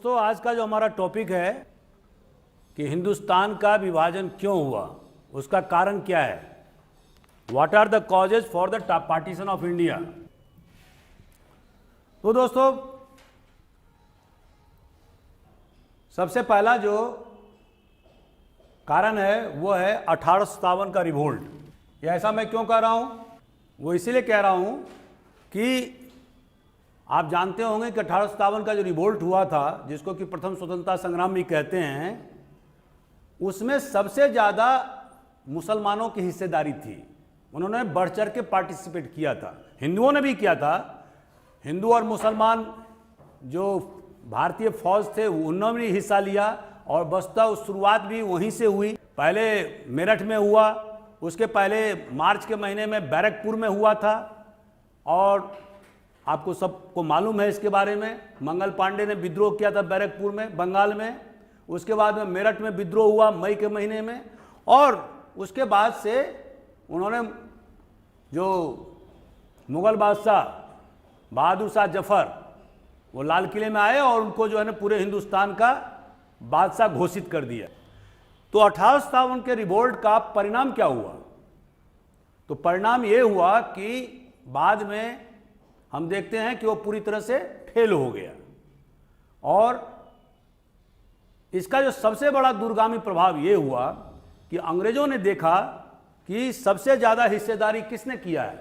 दोस्तों, आज का जो हमारा टॉपिक है कि हिंदुस्तान का विभाजन क्यों हुआ, उसका कारण क्या है। What are the causes for the partition of India. तो दोस्तों, सबसे पहला जो कारण है वो है 1857 का रिवोल्ट। ये ऐसा मैं क्यों कह रहा हूं, वो इसीलिए कह रहा हूं कि आप जानते होंगे कि 1857 का जो रिवोल्ट हुआ था, जिसको कि प्रथम स्वतंत्रता संग्राम भी कहते हैं, उसमें सबसे ज़्यादा मुसलमानों की हिस्सेदारी थी। उन्होंने बढ़ चढ़ के पार्टिसिपेट किया था। हिंदुओं ने भी किया था। हिंदू और मुसलमान जो भारतीय फौज थे उन्होंने भी हिस्सा लिया और वस्तुतः शुरुआत भी वहीं से हुई। पहले मेरठ में हुआ, उसके पहले मार्च के महीने में बैरकपुर में हुआ था और आपको सबको मालूम है इसके बारे में। मंगल पांडे ने विद्रोह किया था बैरकपुर में, बंगाल में। उसके बाद में मेरठ में विद्रोह हुआ मई के महीने में और उसके बाद से उन्होंने जो मुगल बादशाह बहादुर शाह जफर वो लाल किले में आए और उनको जो है ना पूरे हिंदुस्तान का बादशाह घोषित कर दिया। तो 1857 के रिवोल्ट का परिणाम क्या हुआ? तो परिणाम ये हुआ कि बाद में हम देखते हैं कि वो पूरी तरह से फेल हो गया और इसका जो सबसे बड़ा दूरगामी प्रभाव ये हुआ कि अंग्रेजों ने देखा कि सबसे ज़्यादा हिस्सेदारी किसने किया है।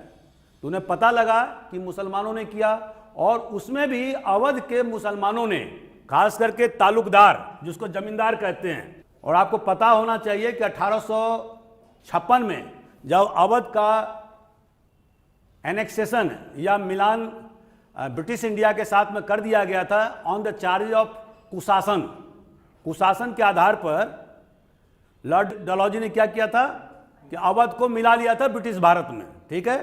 तो उन्हें पता लगा कि मुसलमानों ने किया और उसमें भी अवध के मुसलमानों ने, खास करके तालुकदार जिसको जमींदार कहते हैं। और आपको पता होना चाहिए कि 1856 में जब अवध का एनेक्सेशन या मिलान ब्रिटिश इंडिया के साथ में कर दिया गया था ऑन द चार्ज ऑफ कुशासन। कुशासन के आधार पर लॉर्ड डलहौजी ने क्या किया था कि अवध को मिला लिया था ब्रिटिश भारत में। ठीक है,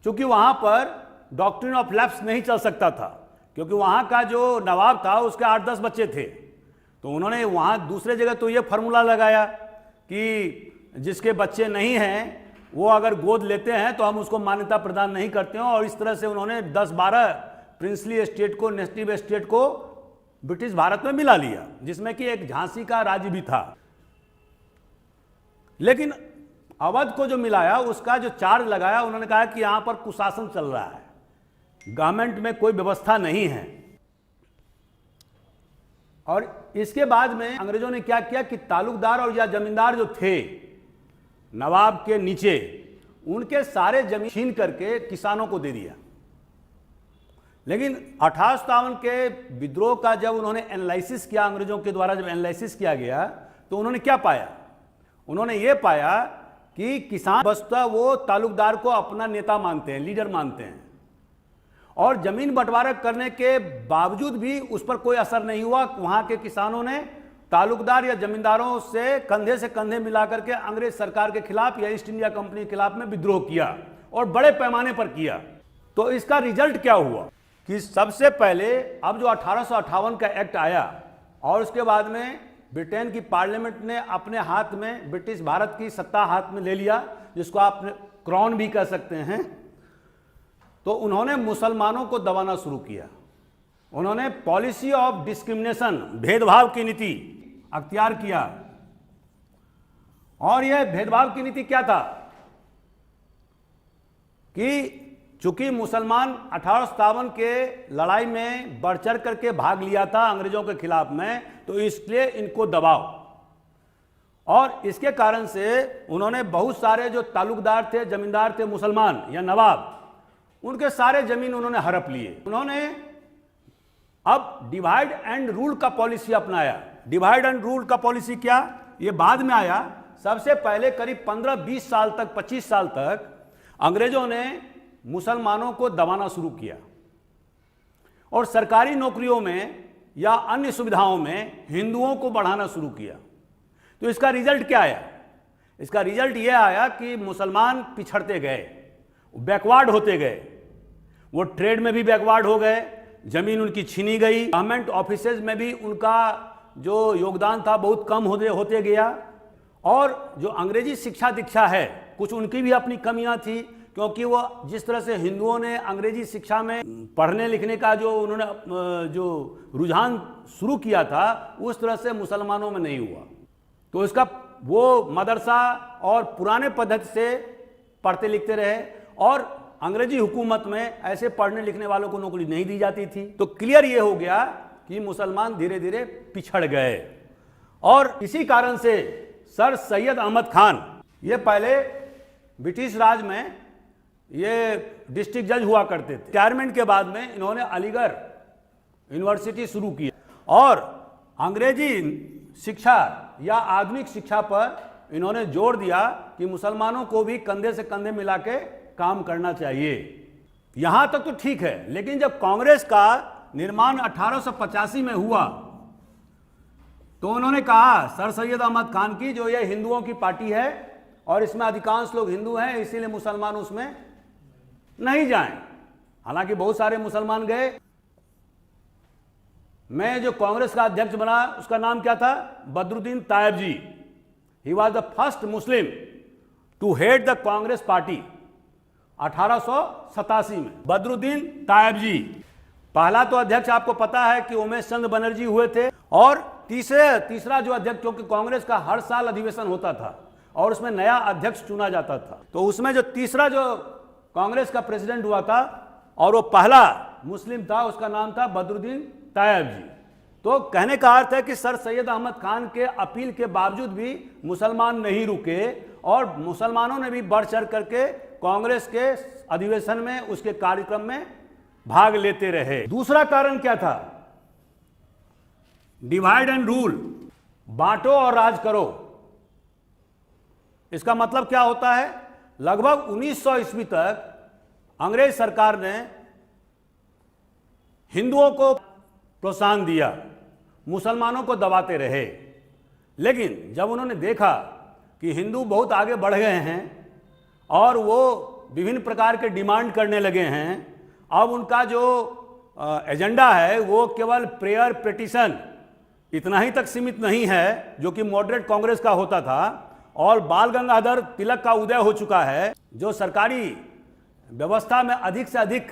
क्योंकि वहां पर डॉक्ट्रिन ऑफ लैप्स नहीं चल सकता था, क्योंकि वहां का जो नवाब था उसके 8-10 बच्चे थे। तो उन्होंने वहां दूसरे जगह तो ये फार्मूला लगाया कि जिसके बच्चे नहीं हैं वो अगर गोद लेते हैं तो हम उसको मान्यता प्रदान नहीं करते हैं। और इस तरह से उन्होंने 10-12 प्रिंसली स्टेट को, नेस्टिव स्टेट को ब्रिटिश भारत में मिला लिया, जिसमें कि एक झांसी का राज्य भी था। लेकिन अवध को जो मिलाया उसका जो चार्ज लगाया, उन्होंने कहा कि यहां पर कुशासन चल रहा है, गवर्नमेंट में कोई व्यवस्था नहीं है। और इसके बाद में अंग्रेजों ने क्या किया कि तालुकदार और या जमींदार जो थे नवाब के नीचे, उनके सारे जमीन छीन करके किसानों को दे दिया। लेकिन 1857 के विद्रोह का जब उन्होंने एनालिसिस किया, अंग्रेजों के द्वारा जब एनालिसिस किया गया, तो उन्होंने क्या पाया? उन्होंने ये पाया कि किसान वस्तुतः वो तालुकदार को अपना नेता मानते हैं, लीडर मानते हैं, और जमीन बंटवारा करने के बावजूद भी उस पर कोई असर नहीं हुआ। वहां के किसानों ने तालुकदार या जमींदारों से कंधे मिलाकर के अंग्रेज सरकार के खिलाफ या ईस्ट इंडिया कंपनी के खिलाफ में विद्रोह किया और बड़े पैमाने पर किया। तो इसका रिजल्ट क्या हुआ कि सबसे पहले अब जो 1858 का एक्ट आया और उसके बाद में ब्रिटेन की पार्लियामेंट ने अपने हाथ में ब्रिटिश भारत की सत्ता हाथ में ले लिया, जिसको आप क्राउन भी कह सकते हैं। तो उन्होंने मुसलमानों को दबाना शुरू किया। उन्होंने पॉलिसी ऑफ डिस्क्रिमिनेशन, भेदभाव की नीति अख्तियार किया। और यह भेदभाव की नीति क्या था कि चूंकि मुसलमान 1857 के लड़ाई में बढ़ चढ़ करके भाग लिया था अंग्रेजों के खिलाफ में, तो इसलिए इनको दबाव। और इसके कारण से उन्होंने बहुत सारे जो तालुकदार थे, जमींदार थे, मुसलमान या नवाब, उनके सारे जमीन उन्होंने हड़प लिए। उन्होंने अब डिवाइड एंड रूल का पॉलिसी अपनाया। डिवाइड एंड रूल का पॉलिसी क्या, ये बाद में आया। सबसे पहले करीब 15-20 साल तक, 25 साल तक अंग्रेजों ने मुसलमानों को दबाना शुरू किया और सरकारी नौकरियों में या अन्य सुविधाओं में हिंदुओं को बढ़ाना शुरू किया। तो इसका रिजल्ट क्या आया? इसका रिजल्ट यह आया कि मुसलमान पिछड़ते गए, बैकवर्ड होते गए। वो ट्रेड में भी बैकवर्ड हो गए, जमीन उनकी छीनी गई, गवर्नमेंट ऑफिसेज में भी उनका जो योगदान था बहुत कम होते गया। और जो अंग्रेजी शिक्षा दीक्षा है, कुछ उनकी भी अपनी कमियां थी, क्योंकि वो जिस तरह से हिंदुओं ने अंग्रेजी शिक्षा में पढ़ने लिखने का जो उन्होंने जो रुझान शुरू किया था, उस तरह से मुसलमानों में नहीं हुआ। तो इसका वो मदरसा और पुराने पद्धति से पढ़ते लिखते रहे और अंग्रेजी हुकूमत में ऐसे पढ़ने लिखने वालों को नौकरी नहीं दी जाती थी। तो क्लियर ये हो गया कि मुसलमान धीरे धीरे पिछड़ गए। और इसी कारण से सर सैयद अहमद खान, ये पहले ब्रिटिश राज में ये डिस्ट्रिक्ट जज हुआ करते थे। रिटायरमेंट के बाद में इन्होंने अलीगढ़ यूनिवर्सिटी शुरू की और अंग्रेजी शिक्षा या आधुनिक शिक्षा पर इन्होंने जोर दिया कि मुसलमानों को भी कंधे से कंधे मिला के काम करना चाहिए। यहां तक तो ठीक है, लेकिन जब कांग्रेस का निर्माण 1885 में हुआ तो उन्होंने कहा सर सैयद अहमद खान की, जो ये हिंदुओं की पार्टी है और इसमें अधिकांश लोग हिंदू हैं, इसीलिए मुसलमान उसमें नहीं जाएं। हालांकि बहुत सारे मुसलमान गए। मैं जो कांग्रेस का अध्यक्ष बना उसका नाम क्या था? Badruddin Tayab ji. He was the first Muslim to head the Congress party 1887 में। बदरुद्दीन तायब जी पहला तो अध्यक्ष आपको पता है कि उमेश चंद्र बनर्जी हुए थे। और तीसरा जो अध्यक्ष, क्योंकि कांग्रेस का हर साल अधिवेशन होता था और उसमें नया अध्यक्ष चुना जाता था, तो उसमें जो तीसरा जो कांग्रेस का प्रेसिडेंट हुआ था और वो पहला मुस्लिम था, उसका नाम था बदरुद्दीन तायब जी। तो कहने का अर्थ है कि सर सैयद अहमद खान के अपील के बावजूद भी मुसलमान नहीं रुके और मुसलमानों ने भी बढ़ चढ़ करके कांग्रेस के अधिवेशन में, उसके कार्यक्रम में भाग लेते रहे। दूसरा कारण क्या था? डिवाइड एंड रूल, बांटो और राज करो। इसका मतलब क्या होता है? लगभग 1900 ईस्वी तक अंग्रेज सरकार ने हिंदुओं को प्रोत्साहन दिया, मुसलमानों को दबाते रहे। लेकिन जब उन्होंने देखा कि हिंदू बहुत आगे बढ़ गए हैं और वो विभिन्न प्रकार के डिमांड करने लगे हैं, अब उनका जो एजेंडा है वो केवल प्रेयर पिटीशन इतना ही तक सीमित नहीं है, जो कि मॉडरेट कांग्रेस का होता था, और बाल गंगाधर तिलक का उदय हो चुका है, जो सरकारी व्यवस्था में अधिक से अधिक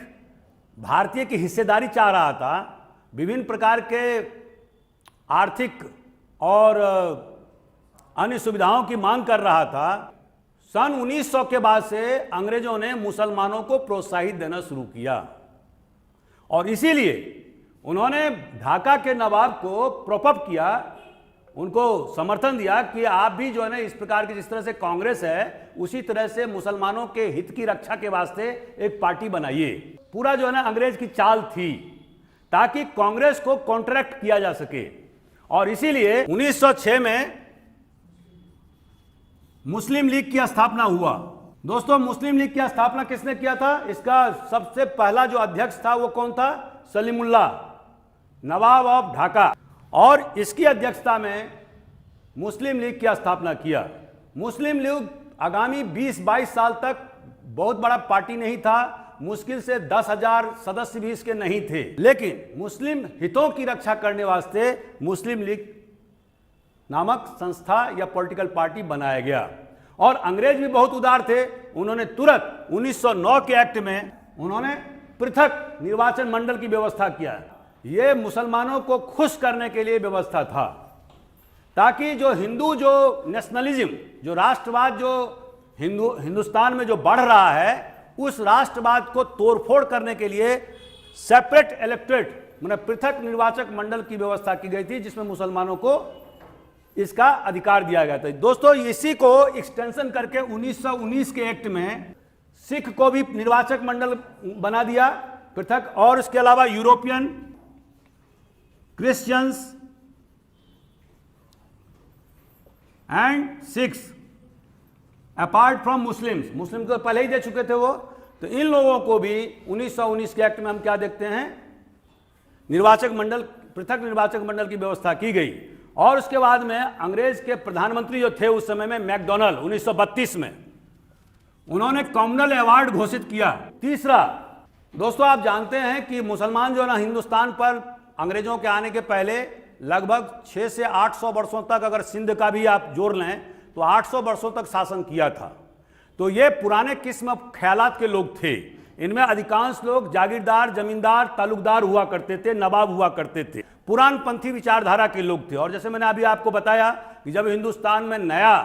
भारतीय की हिस्सेदारी चाह रहा था, विभिन्न प्रकार के आर्थिक और अन्य सुविधाओं की मांग कर रहा था। सन 1900 के बाद से अंग्रेजों ने मुसलमानों को प्रोत्साहित देना शुरू किया और इसीलिए उन्होंने ढाका के नवाब को प्रोपअप किया, उनको समर्थन दिया कि आप भी जो है ना इस प्रकार की, जिस तरह से कांग्रेस है उसी तरह से मुसलमानों के हित की रक्षा के वास्ते एक पार्टी बनाइए। पूरा जो है ना अंग्रेज की चाल थी ताकि कांग्रेस को कॉन्ट्रैक्ट किया जा सके। और इसीलिए 1906 में मुस्लिम लीग की स्थापना हुआ। दोस्तों, मुस्लिम लीग की स्थापना किसने किया था? इसका सबसे पहला जो अध्यक्ष था वो कौन था? सलीमुल्लाह, नवाब ऑफ ढाका। और इसकी अध्यक्षता में मुस्लिम लीग की स्थापना किया। मुस्लिम लीग आगामी 20-22 साल तक बहुत बड़ा पार्टी नहीं था, मुश्किल से 10,000 सदस्य भी इसके नहीं थे, लेकिन मुस्लिम हितों की रक्षा करने वास्ते मुस्लिम लीग नामक संस्था या पॉलिटिकल पार्टी बनाया गया। और अंग्रेज भी बहुत उदार थे, उन्होंने तुरंत 1909 के एक्ट में उन्होंने पृथक निर्वाचन मंडल की व्यवस्था किया। यह मुसलमानों को खुश करने के लिए व्यवस्था था, ताकि जो हिंदू जो नेशनलिज्म, जो राष्ट्रवाद जो हिंदुस्तान में जो बढ़ रहा है, उस राष्ट्रवाद को तोड़फोड़ करने के लिए सेपरेट इलेक्टोरेट, मतलब पृथक निर्वाचक मंडल की व्यवस्था की गई थी, जिसमें मुसलमानों को इसका अधिकार दिया गया था। दोस्तों, इसी को एक्सटेंशन करके 1919 के एक्ट में सिख को भी निर्वाचक मंडल बना दिया पृथक, और इसके अलावा European, Christians and Sikhs apart from Muslims, Muslim को पहले ही दे चुके थे वो, तो इन लोगों को भी 1919 के एक्ट में हम क्या देखते हैं? निर्वाचक मंडल, पृथक निर्वाचक मंडल की व्यवस्था की गई। और उसके बाद में अंग्रेज के प्रधानमंत्री जो थे उस समय में, मैकडोनल्ड, 1932 में उन्होंने कॉमनवेल्थ अवार्ड घोषित किया। तीसरा, दोस्तों आप जानते हैं कि मुसलमान जो है ना हिंदुस्तान पर अंग्रेजों के आने के पहले लगभग 600 से 800 वर्षों तक, अगर सिंध का भी आप जोड़ लें तो 800 वर्षों तक शासन किया था। तो ये पुराने किस्म ख्यालात के लोग थे। इनमें अधिकांश लोग जागीरदार, जमींदार, तालुकदार हुआ करते थे, नवाब हुआ करते थे, पुरानपंथी विचारधारा के लोग थे। और जैसे मैंने अभी आपको बताया कि जब हिंदुस्तान में नया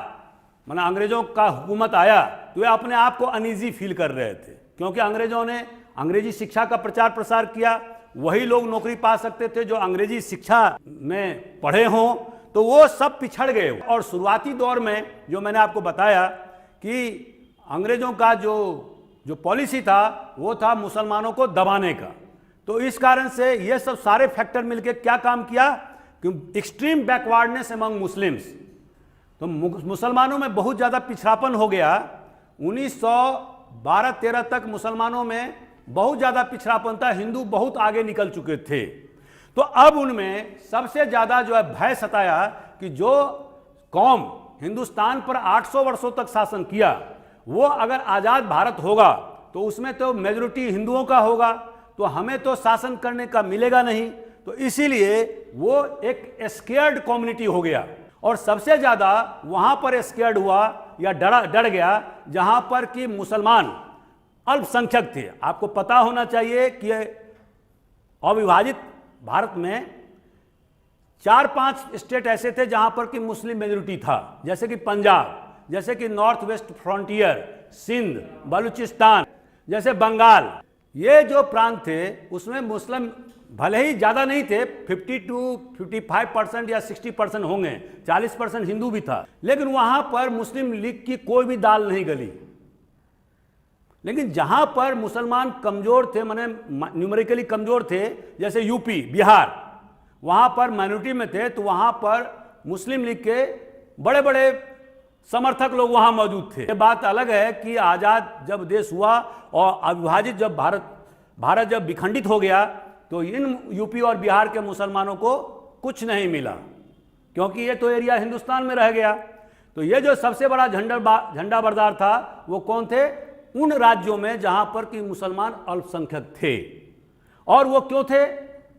माना अंग्रेजों का हुकूमत आया तो वे अपने आप को अनईजी फील कर रहे थे, क्योंकि अंग्रेजों ने अंग्रेजी शिक्षा का प्रचार प्रसार किया। वही लोग नौकरी पा सकते थे जो अंग्रेजी शिक्षा में पढ़े हों, तो वो सब पिछड़ गए। और शुरुआती दौर में जो मैंने आपको बताया कि अंग्रेजों का जो पॉलिसी था वो था मुसलमानों को दबाने का। तो इस कारण से ये सब सारे फैक्टर मिलकर क्या काम किया कि एक्सट्रीम बैकवर्डनेस अमंग मुस्लिम्स, तो मुसलमानों में बहुत ज़्यादा पिछड़ापन हो गया। 1912-13 तक मुसलमानों में बहुत ज़्यादा पिछड़ापन था, हिंदू बहुत आगे निकल चुके थे। तो अब उनमें सबसे ज़्यादा जो है भय सताया कि जो कौम हिंदुस्तान पर 800 वर्षों तक शासन किया वो अगर आज़ाद भारत होगा तो उसमें तो मेजॉरिटी हिंदुओं का होगा, तो हमें तो शासन करने का मिलेगा नहीं। तो इसीलिए वो एक स्केयर्ड कम्युनिटी हो गया। और सबसे ज़्यादा वहाँ पर स्केयर्ड हुआ या डर गया जहाँ पर कि मुसलमान अल्पसंख्यक थे। आपको पता होना चाहिए कि अविभाजित भारत में 4-5 स्टेट ऐसे थे जहाँ पर कि मुस्लिम मेजॉरिटी था, जैसे कि पंजाब, जैसे कि North West Frontier, Sindh, Balochistan, जैसे बंगाल। ये जो प्रांत थे उसमें मुस्लिम भले ही ज़्यादा नहीं थे, 50-55% या 60% होंगे, 40% हिंदू भी था, लेकिन वहाँ पर मुस्लिम लीग की कोई भी दाल नहीं गली। लेकिन जहाँ पर मुसलमान कमज़ोर थे, माने न्यूमेरिकली कमज़ोर थे, जैसे यूपी, बिहार, वहाँ पर माइनॉरिटी में थे, तो वहाँ पर मुस्लिम लीग के बड़े बड़े समर्थक लोग वहाँ मौजूद थे। ये बात अलग है कि आज़ाद जब देश हुआ और अविभाजित जब भारत जब विखंडित हो गया तो इन यूपी और बिहार के मुसलमानों को कुछ नहीं मिला, क्योंकि ये तो एरिया हिंदुस्तान में रह गया। तो ये जो सबसे बड़ा झंडा बरदार था वो कौन थे? उन राज्यों में जहाँ पर कि मुसलमान अल्पसंख्यक थे। और वो क्यों थे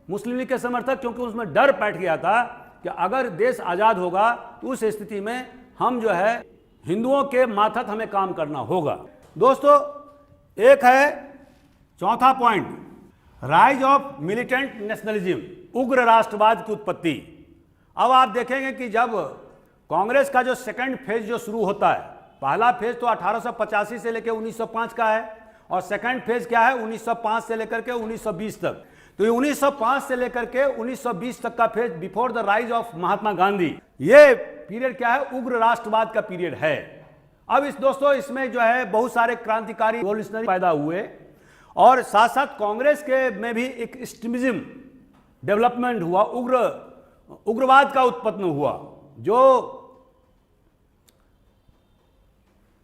मुस्लिम लीग के समर्थक? क्योंकि उसमें डर बैठ गया था कि अगर देश आज़ाद होगा तो उस स्थिति में हम जो है हिंदुओं के माथत हमें काम करना होगा। दोस्तों, एक है चौथा point, rise of militant nationalism, उग्र राष्ट्रवाद की उत्पत्ति। अब आप देखेंगे कि जब कांग्रेस का जो सेकंड फेज जो शुरू होता है, पहला फेज तो 1885 से लेकर 1905 का है, और सेकंड फेज क्या है 1905 से लेकर के 1920 तक। तो ये 1905 से लेकर के 1920 तक का phase before the rise of Mahatma Gandhi, ये पीरियड क्या है? उग्र राष्ट्रवाद का पीरियड है। अब इस दोस्तों इसमें जो है बहुत सारे क्रांतिकारी रिवॉल्यूशनरी पैदा हुए, और साथ साथ कांग्रेस के में भी एक एक्सट्रीमिज्म डेवलपमेंट हुआ, उग्रवाद का उत्पन्न हुआ, जो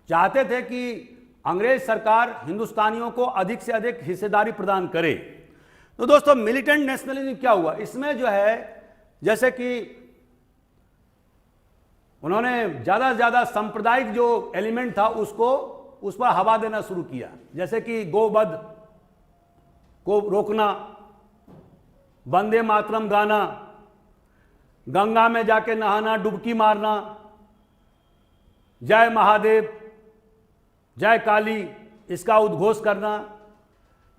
चाहते थे कि अंग्रेज सरकार हिंदुस्तानियों को अधिक से अधिक हिस्सेदारी प्रदान करे। तो दोस्तों मिलिटेंट नेशनलिज्म क्या हुआ? इसमें जो है जैसे कि उन्होंने ज़्यादा से ज़्यादा सांप्रदायिक जो एलिमेंट था उस पर हवा देना शुरू किया, जैसे कि गोवध को रोकना, वंदे मातरम गाना, गंगा में जाके नहाना, डुबकी मारना, जय महादेव, जय काली, इसका उद्घोष करना।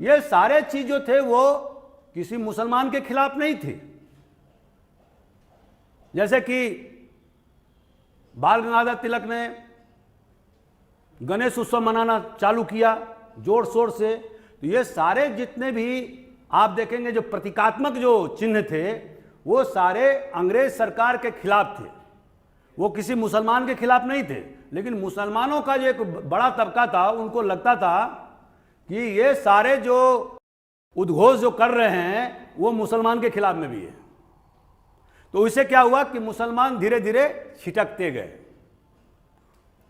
ये सारे चीज जो थे वो किसी मुसलमान के खिलाफ नहीं थे। जैसे कि बाल गंगाधर तिलक ने गणेश उत्सव मनाना चालू किया जोर शोर से। तो ये सारे जितने भी आप देखेंगे जो प्रतीकात्मक जो चिन्ह थे वो सारे अंग्रेज सरकार के खिलाफ थे, वो किसी मुसलमान के खिलाफ नहीं थे। लेकिन मुसलमानों का जो एक बड़ा तबका था उनको लगता था कि ये सारे जो उद्घोष जो कर रहे हैं वो मुसलमान के खिलाफ में भी है। तो इससे क्या हुआ कि मुसलमान धीरे धीरे छिटकते गए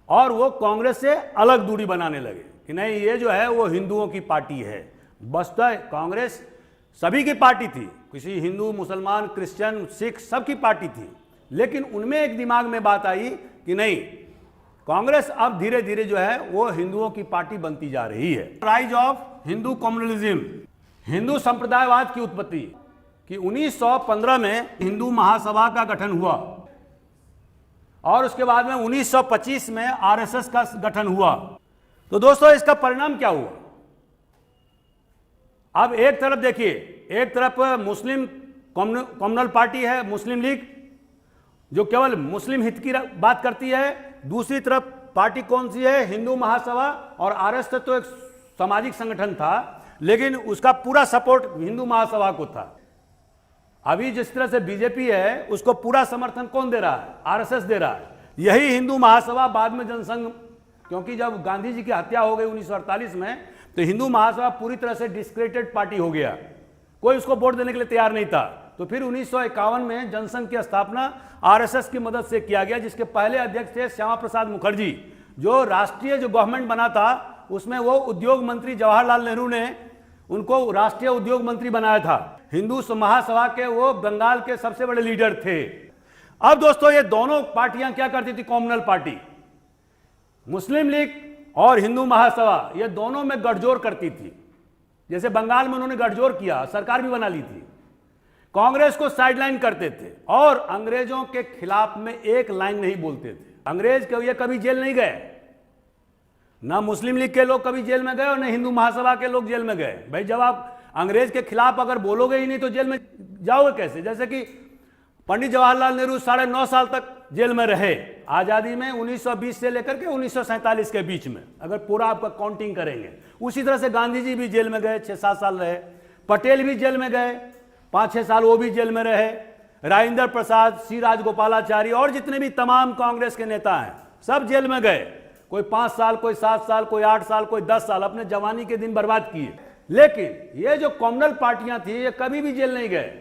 और वो कांग्रेस से अलग दूरी बनाने लगे कि नहीं, ये जो है वो हिंदुओं की पार्टी है। बस्तः कांग्रेस सभी की पार्टी थी, किसी हिंदू, मुसलमान, क्रिश्चियन, सिख सबकी पार्टी थी। लेकिन उनमें एक दिमाग में बात आई कि नहीं, कांग्रेस अब धीरे धीरे जो है वो हिंदुओं की पार्टी बनती जा रही है। Rise of Hindu communalism, Hindu संप्रदायवाद की उत्पत्ति कि 1915 में हिंदू महासभा का गठन हुआ और उसके बाद में 1925 में आरएसएस का गठन हुआ। तो दोस्तों इसका परिणाम क्या हुआ? अब एक तरफ देखिए, एक तरफ मुस्लिम कम्युनल पार्टी है, मुस्लिम लीग, जो केवल मुस्लिम हित की बात करती है। दूसरी तरफ पार्टी कौन सी है? हिंदू महासभा। और आरएसएस तो एक सामाजिक संगठन था, लेकिन उसका पूरा सपोर्ट हिंदू महासभा को था। अभी जिस तरह से बीजेपी है, उसको पूरा समर्थन कौन दे रहा है? आरएसएस दे रहा है। यही हिंदू महासभा बाद में जनसंघ, क्योंकि जब गांधी जी की हत्या हो गई 1948 में, तो हिंदू महासभा पूरी तरह से डिस्क्रेडिटेड पार्टी हो गया, कोई उसको वोट देने के लिए तैयार नहीं था। तो फिर 1951 में जनसंघ की स्थापना आरएसएस की मदद से किया गया, जिसके पहले अध्यक्ष थे श्यामा प्रसाद मुखर्जी। जो राष्ट्रीय जो गवर्नमेंट बना था, उसमें वो उद्योग मंत्री जवाहरलाल नेहरू ने उनको राष्ट्रीय उद्योग मंत्री बनाया था। हिंदू महासभा के वो बंगाल के सबसे बड़े लीडर थे। अब दोस्तों ये दोनों पार्टियां क्या करती थी? कम्युनल पार्टी, मुस्लिम लीग और हिंदू महासभा, ये दोनों में गठजोड़ करती थी। जैसे बंगाल में उन्होंने गठजोड़ किया, सरकार भी बना ली थी। कांग्रेस को साइडलाइन करते थे और अंग्रेजों के खिलाफ में एक लाइन नहीं बोलते थे। अंग्रेज ये कभी जेल नहीं गए, ना मुस्लिम लीग के लोग कभी जेल में गए और ना हिंदू महासभा के लोग जेल में गए। भाई जब आप अंग्रेज के खिलाफ अगर बोलोगे ही नहीं तो जेल में जाओगे कैसे? जैसे कि पंडित जवाहरलाल नेहरू 9.5 साल तक जेल में रहे आजादी में, 1920 से लेकर के 1947 के बीच में, अगर पूरा आपका काउंटिंग करेंगे। उसी तरह से गांधी जी भी जेल में गए, 6-7 साल रहे। पटेल भी जेल में गए, 5-6 साल वो भी जेल में रहे। राजेंद्र प्रसाद, सी राजगोपालाचारी और जितने भी तमाम कांग्रेस के नेता हैं, सब जेल में गए। कोई 5 साल, कोई 7 साल, कोई 8 साल, कोई 10 साल, अपने जवानी के दिन बर्बाद किए। लेकिन ये जो कम्युनल पार्टियां थी, ये कभी भी जेल नहीं गए,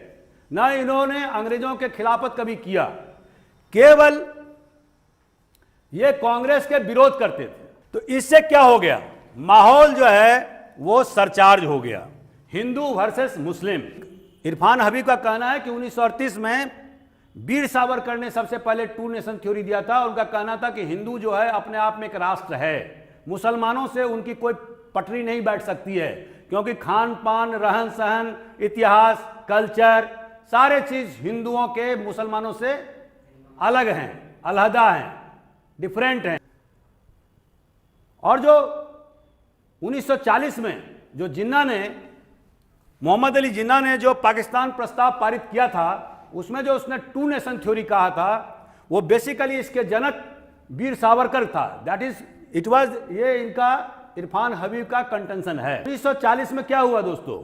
ना इन्होंने अंग्रेजों के खिलाफत कभी किया, केवल ये कांग्रेस के विरोध करते थे। तो इससे क्या हो गया? माहौल जो है वो सरचार्ज हो गया, हिंदू वर्सेस मुस्लिम। इरफान हबीब का कहना है कि 1938 में वीर सावरकर ने सबसे पहले 2 नेशन थ्योरी दिया था। उनका कहना था कि हिंदू जो है अपने आप में एक राष्ट्र है, मुसलमानों से उनकी कोई पटरी नहीं बैठ सकती है, क्योंकि खान पान, रहन सहन, इतिहास, कल्चर, सारे चीज हिंदुओं के मुसलमानों से अलग हैं, अलहदा हैं, डिफरेंट हैं। और जो 1940 में जो जिन्ना ने, मोहम्मद अली जिन्ना ने जो पाकिस्तान प्रस्ताव पारित किया था, उसमें जो उसने 2 नेशन थ्योरी कहा था, वो बेसिकली इसके जनक वीर सावरकर था। दैट इज इट वाज, ये इनका इरफान हबीब का कंटेंशन है। 1940 में क्या हुआ दोस्तों?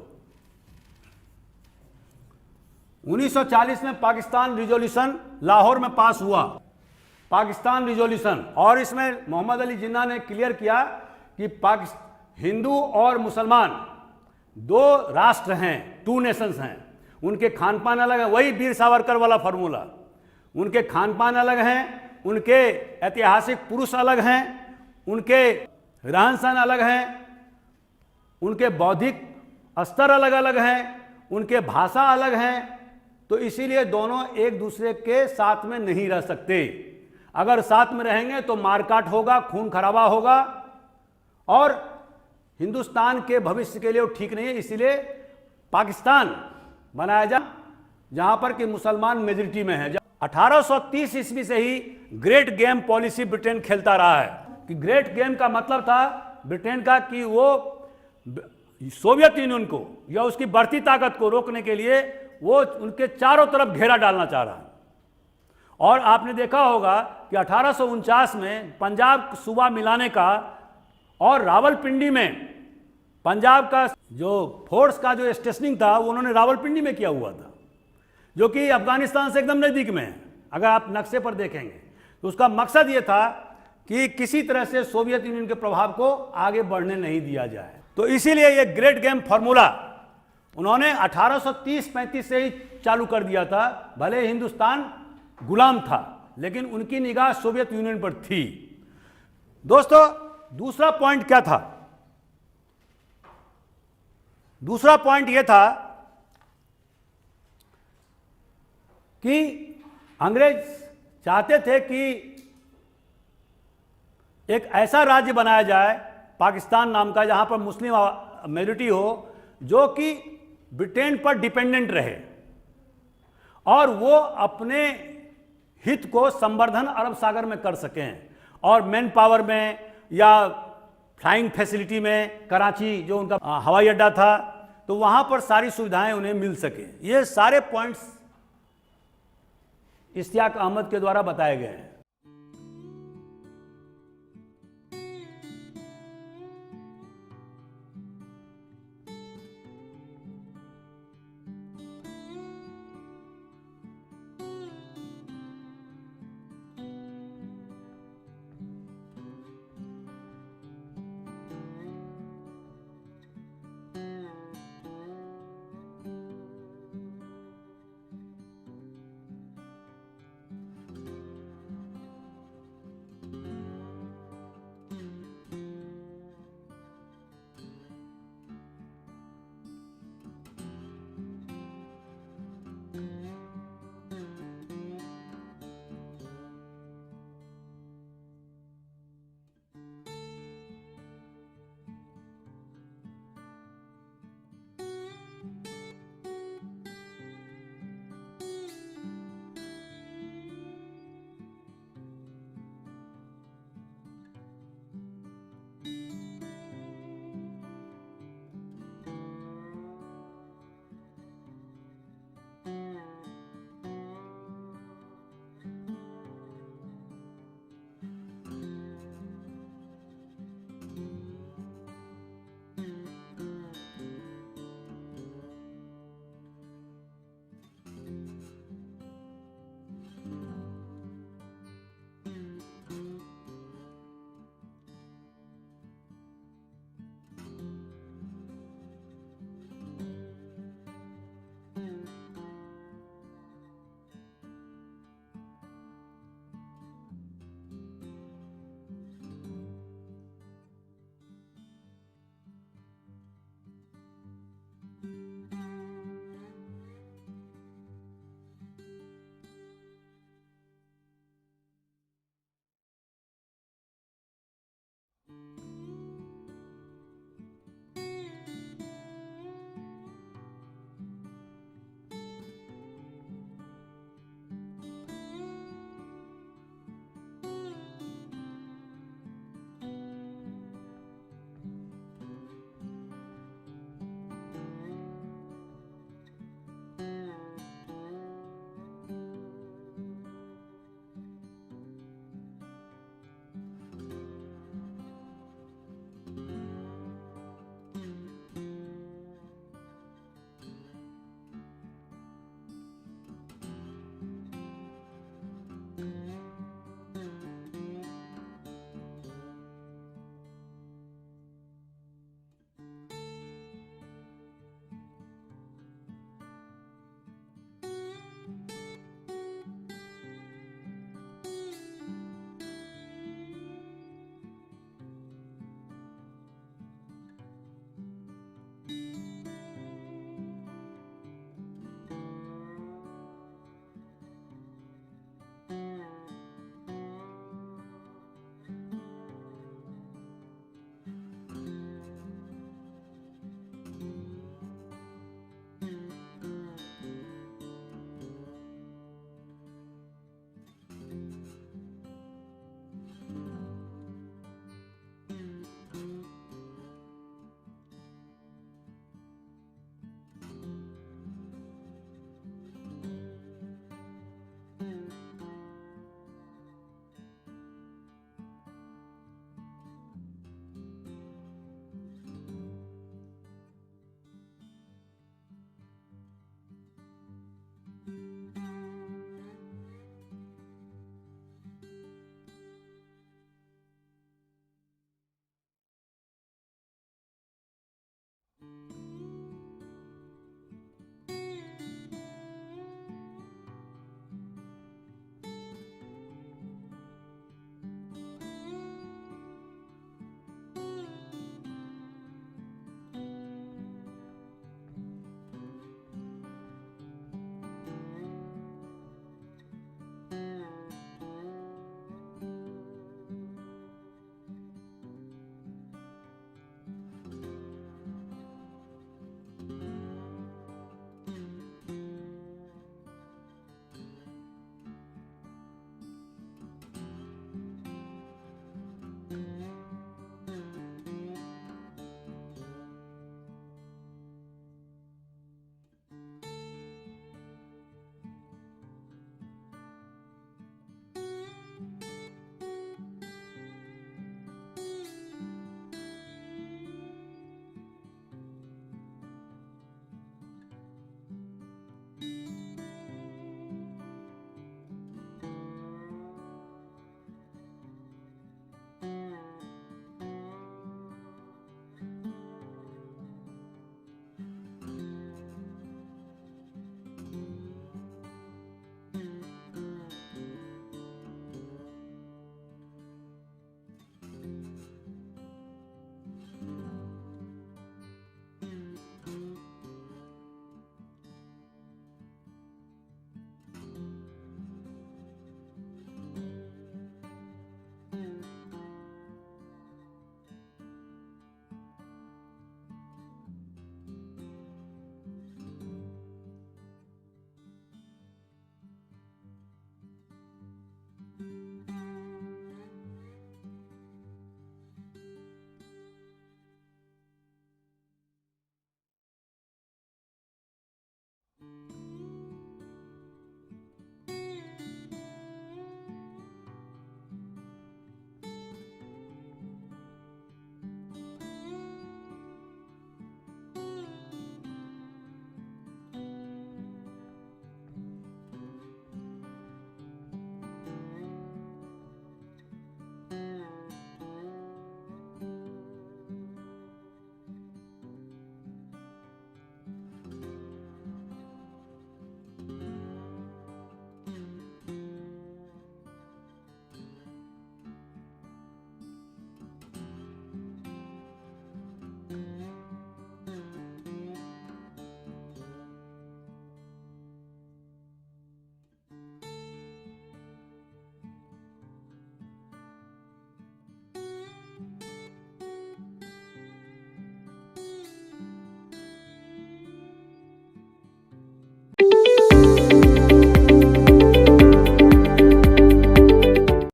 1940 में पाकिस्तान रिजोल्यूशन लाहौर में पास हुआ, पाकिस्तान रिजोल्यूशन। और इसमें मोहम्मद अली जिन्ना ने क्लियर किया कि हिंदू और मुसलमान 2 राष्ट्र हैं, 2 नेशंस हैं, उनके खान पान अलग है। वही वीर सावरकर वाला फॉर्मूला, उनके खान पान अलग हैं, उनके ऐतिहासिक पुरुष अलग हैं, उनके रहन सहन अलग हैं, उनके बौद्धिक स्तर अलग अलग हैं, उनके भाषा अलग हैं। तो इसीलिए दोनों एक दूसरे के साथ में नहीं रह सकते। अगर साथ में रहेंगे तो मारकाट होगा, खून खराबा होगा, और हिंदुस्तान के भविष्य के लिए वो ठीक नहीं है। इसीलिए पाकिस्तान बनाया जा, जहां पर कि मुसलमान मेजॉरिटी में है। 1830 ईस्वी से ही ग्रेट गेम पॉलिसी ब्रिटेन खेलता रहा है। कि ग्रेट गेम का मतलब था ब्रिटेन का कि वो सोवियत यूनियन को या उसकी बढ़ती ताकत को रोकने के लिए वो उनके चारों तरफ घेरा डालना चाह रहा है। और आपने देखा होगा कि 1849 में पंजाब सूबा मिलाने का और रावलपिंडी में पंजाब का जो फोर्स का जो स्टेशनिंग था वो उन्होंने रावलपिंडी में किया हुआ था, जो कि अफगानिस्तान से एकदम नज़दीक में है। अगर आप नक्शे पर देखेंगे तो उसका मकसद ये था कि किसी तरह से सोवियत यूनियन के प्रभाव को आगे बढ़ने नहीं दिया जाए। तो इसीलिए ये ग्रेट गेम फार्मूला उन्होंने 1830-35 से ही चालू कर दिया था। भले हिंदुस्तान गुलाम था, लेकिन उनकी निगाह सोवियत यूनियन पर थी। दोस्तों दूसरा पॉइंट क्या था? दूसरा पॉइंट यह था कि अंग्रेज चाहते थे कि एक ऐसा राज्य बनाया जाए पाकिस्तान नाम का, जहां पर मुस्लिम मेजॉरिटी हो, जो कि ब्रिटेन पर डिपेंडेंट रहे और वो अपने हित को संवर्धन अरब सागर में कर सकें, और मैन पावर में या फ्लाइंग फैसिलिटी में कराची जो उनका हवाई अड्डा था, तो वहाँ पर सारी सुविधाएं उन्हें मिल सके। ये सारे पॉइंट्स इश्तियाक अहमद के द्वारा बताए गए हैं।